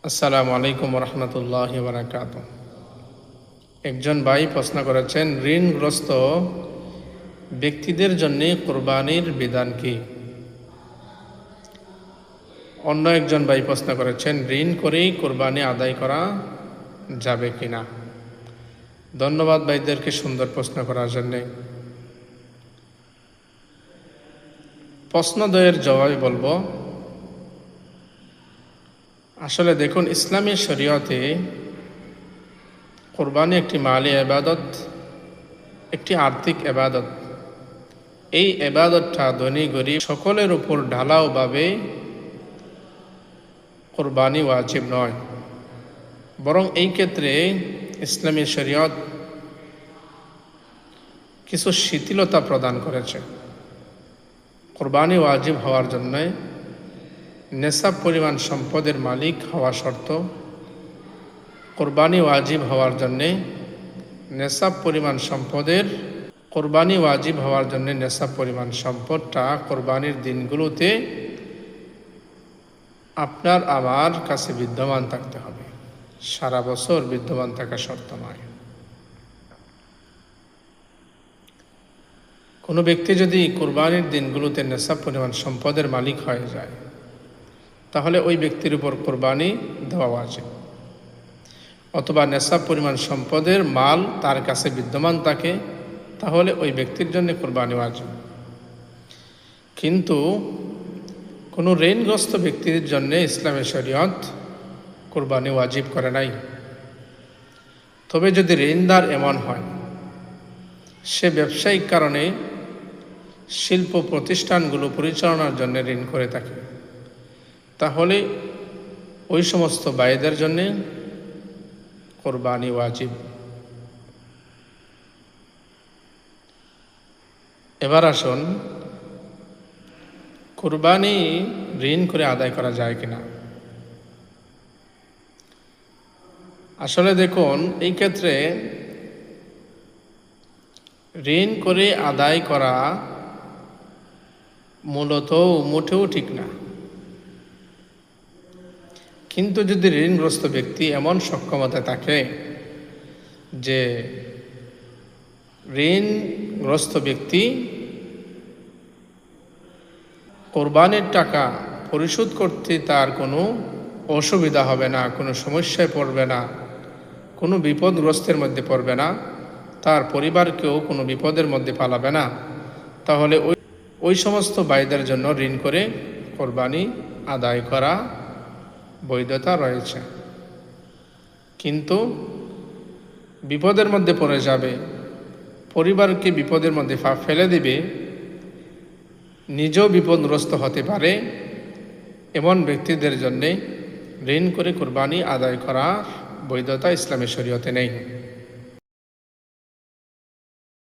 আসসালামু আলাইকুম রহমতুল্লাহ বারাকাত। একজন ভাই প্রশ্ন করেছেন, ঋণগ্রস্ত ব্যক্তিদের জন্য কোরবানির বিধান কি? অন্য একজন ভাই প্রশ্ন করেছেন, ঋণ করেই কোরবানি আদায় করা যাবে কিনা? ধন্যবাদ ভাইদেরকে সুন্দর প্রশ্ন করার জন্যে। প্রশ্নদ্বয়ের জবাবে বলবো, আসলে দেখুন, ইসলামী শরীয়তে কোরবানি একটি মালি ইবাদত, একটি আর্থিক ইবাদত। এই ইবাদতটা ধনী গরিব সকলের উপর ঢালাওভাবে কোরবানি ওয়াজিব নয়, বরং এই ক্ষেত্রে ইসলামী শরীয়ত কিছু শিথিলতা প্রদান করেছে। কোরবানি ওয়াজিব হওয়ার জন্য নেশাব পরিমাণ সম্পদের মালিক হওয়া শর্ত। কোরবানি ওয়াজিব হওয়ার জন্যে নেশাব পরিমাণ সম্পদের কোরবানি ওয়াজিব হওয়ার জন্য নেশাব পরিমাণ সম্পদটা কোরবানির দিনগুলোতে আপনার আমার কাছে বিদ্যমান থাকতে হবে, সারা বছর বিদ্যমান থাকা শর্ত নয়। কোনো ব্যক্তি যদি কোরবানির দিনগুলোতে নেশাব পরিমাণ সম্পদের মালিক হয়ে যায়, তাহলে ওই ব্যক্তির উপর কোরবানি দেওয়া ওয়াজিব। অথবা নেশাব পরিমাণ সম্পদের মাল তার কাছে বিদ্যমান থাকে, তাহলে ওই ব্যক্তির জন্য কোরবানি ওয়াজিব। কিন্তু কোনো ঋণগ্রস্ত ব্যক্তির জন্য ইসলামের শরীয়ত কোরবানি ওয়াজিব করে নাই। তবে যদি ঋণদার এমন হয়, সে ব্যবসায়িক কারণে শিল্প প্রতিষ্ঠানগুলো পরিচালনার জন্য ঋণ করে থাকে, তাহলে ওই সমস্ত ভাইদের জন্য কোরবানি ওয়াজিব। এবার আসুন, কোরবানি ঋণ করে আদায় করা যায় কিনা। আসলে দেখুন, এই ক্ষেত্রে ঋণ করে আদায় করা মূলত মোটেও ঠিক না। কিন্তু যদি ঋণগ্রস্ত ব্যক্তি এমন সক্ষমতা থাকে যে ঋণগ্রস্ত ব্যক্তি কোরবানির টাকা পরিশোধ করতে তার কোনো অসুবিধা হবে না, কোনো সমস্যায় পড়বে না, কোনো বিপদগ্রস্তের মধ্যে পড়বে না, তার পরিবারকেও কোনো বিপদের মধ্যে ফালাবে না, তাহলে ওই সমস্ত ভাইদের জন্য ঋণ করে কোরবানি আদায় করা বৈধতা রয়েছে। কিন্তু বিপদের মধ্যে পড়ে যাবে, পরিবারকে বিপদের মধ্যে ফেলে দিবে, নিজেও বিপদগ্রস্ত হতে পারে, এমন ব্যক্তিদের জন্যে ঋণ করে কোরবানি আদায় করার বৈধতা ইসলামের শরীয়তে নেই।